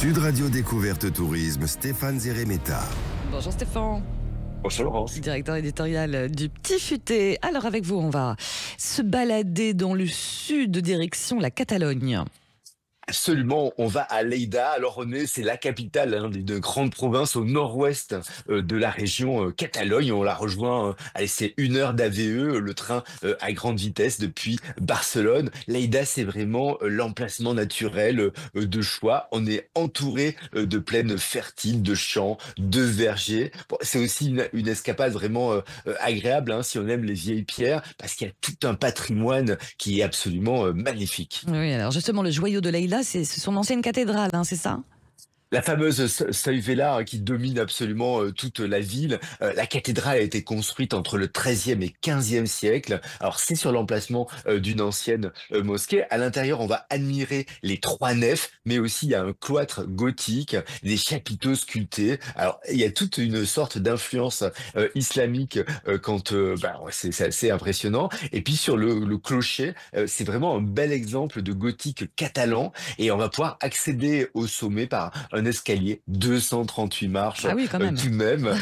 Sud Radio Découverte Tourisme, Stéphane Zeremeta. Bonjour Stéphane. Bonjour Laurence. Directeur éditorial du Petit Futé. Alors avec vous, on va se balader dans le sud, direction la Catalogne. Absolument, on va à Lleida. Alors c'est la capitale d'une grande province au nord-ouest de la région Catalogne. On la rejoint, c'est 1 heure d'AVE, le train à grande vitesse depuis Barcelone. Lleida, c'est vraiment l'emplacement naturel de choix. On est entouré de plaines fertiles, de champs, de vergers. Bon, c'est aussi une escapade vraiment agréable si on aime les vieilles pierres, parce qu'il y a tout un patrimoine qui est absolument magnifique. Oui, alors justement, le joyau de Lleida, c'est son ancienne cathédrale, c'est ça ? La fameuse seuil Vela qui domine absolument toute la ville. La cathédrale a été construite entre le XIIIe et XVe siècle. Alors c'est sur l'emplacement d'une ancienne mosquée. À l'intérieur, on va admirer les 3 nefs, mais aussi il y a un cloître gothique, des chapiteaux sculptés. Alors il y a toute une sorte d'influence islamique c'est assez impressionnant. Et puis sur le clocher, c'est vraiment un bel exemple de gothique catalan. Et on va pouvoir accéder au sommet par un escalier, 238 marches, ah oui, quand même. tout de même.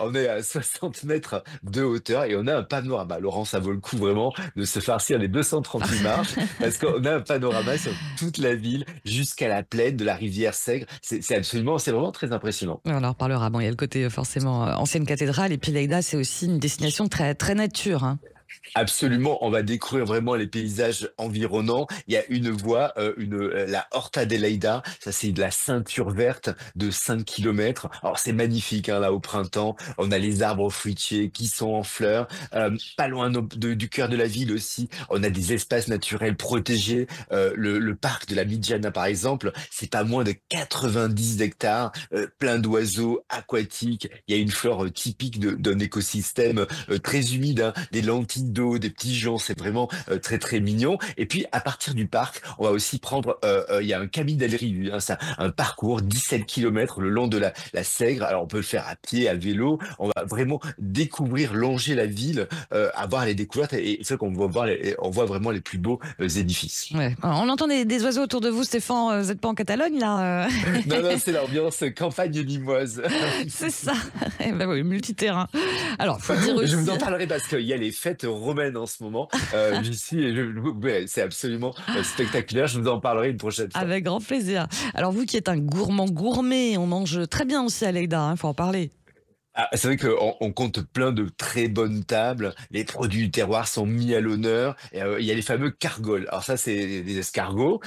On est à 60 mètres de hauteur et on a un panorama. Laurent, ça vaut le coup vraiment de se farcir les 238 marches parce qu'on a un panorama sur toute la ville jusqu'à la plaine de la rivière Sègre. C'est vraiment très impressionnant. On en reparlera. Bon, il y a le côté forcément ancienne cathédrale et puis Lleida, c'est aussi une destination très, très nature. Absolument, on va découvrir vraiment les paysages environnants. Il y a une voie, la Horta de Lleida, ça c'est de la ceinture verte de 5 kilomètres. Alors c'est magnifique là au printemps, on a les arbres fruitiers qui sont en fleurs. Pas loin du cœur de la ville aussi, on a des espaces naturels protégés. Le parc de la Midjana par exemple, c'est pas moins de 90 hectares, plein d'oiseaux aquatiques. Il y a une flore typique d'un écosystème très humide, des lentilles d'eau, des petits joncs, c'est vraiment très très mignon. Et puis à partir du parc, on va aussi prendre, il y a un Camí del Riu, c'est un parcours 17 kilomètres le long de la Sègre. Alors on peut le faire à pied, à vélo. On va vraiment découvrir, longer la ville, avoir les découvertes et c'est qu'on on voit vraiment les plus beaux édifices. Ouais. On entend des oiseaux autour de vous, Stéphane. Vous n'êtes pas en Catalogne là Non, c'est l'ambiance campagne limoise. C'est ça. Ben oui, multiterrain. Alors, faut dire aussi... Je vous en parlerai parce qu'il y a les fêtes romaines en ce moment. Ici, c'est absolument spectaculaire. Je vous en parlerai une prochaine fois. Avec grand plaisir. Alors, vous qui êtes un gourmet, on mange très bien aussi à Lleida, faut en parler. C'est vrai qu'on compte plein de très bonnes tables. Les produits du terroir sont mis à l'honneur. Et, il y a les fameux cargols. Alors ça, c'est des escargots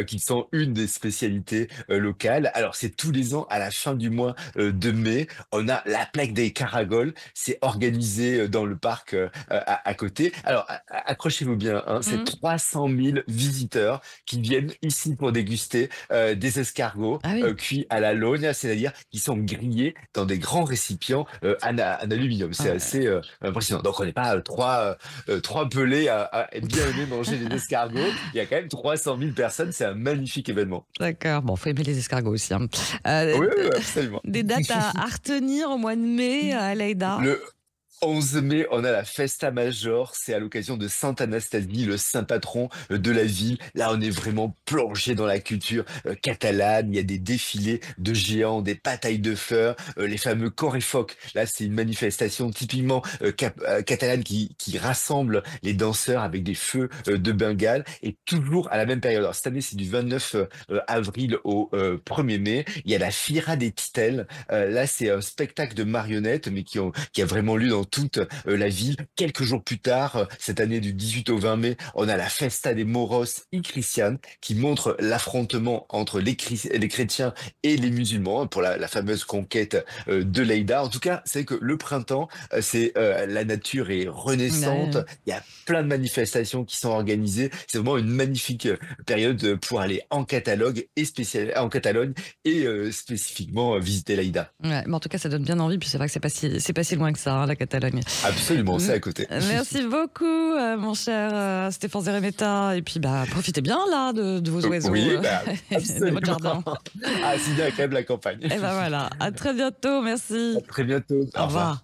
qui sont une des spécialités locales. Alors c'est tous les ans à la fin du mois de mai. On a la plaque des caragols. C'est organisé dans le parc à côté. Alors accrochez-vous bien. C'est 300 000 visiteurs qui viennent ici pour déguster des escargots cuits à la Logne, c'est-à-dire qui sont grillés dans des grands récipients en aluminium. C'est assez impressionnant. Donc on n'est pas trois pelés à bien aimer manger des escargots. Il y a quand même 300 000 personnes. C'est un magnifique événement. D'accord. Bon, faut aimer les escargots aussi. Oui, absolument. Des dates à retenir au mois de mai à Lleida. Le 11 mai, on a la Festa Major, c'est à l'occasion de Sainte Anastasie, le saint patron de la ville. Là, on est vraiment plongé dans la culture catalane. Il y a des défilés de géants, des batailles de fleurs, les fameux correfoc. Là, c'est une manifestation typiquement catalane qui rassemble les danseurs avec des feux de Bengale et toujours à la même période. Alors, cette année, c'est du 29 avril au 1er mai. Il y a la Fira des Titelles. Là, c'est un spectacle de marionnettes, mais qui a vraiment lieu dans toute la ville. Quelques jours plus tard, cette année du 18 au 20 mai, on a la Festa des Moros y Cristian qui montre l'affrontement entre les chrétiens et les musulmans pour la fameuse conquête de Lleida. En tout cas, c'est que le printemps, la nature est renaissante. Il y a plein de manifestations qui sont organisées. C'est vraiment une magnifique période pour aller en Catalogne et spécifiquement visiter Lleida. Ouais, mais en tout cas, ça donne bien envie. Puis c'est vrai que c'est pas si loin que ça, la Catalogne. Absolument, c'est à côté. Merci beaucoup, mon cher Stéphane Zeremeta. Et puis, profitez bien là de vos oiseaux de votre jardin. C'est bien quand même la campagne. Et voilà, à très bientôt, merci. À très bientôt. Au revoir.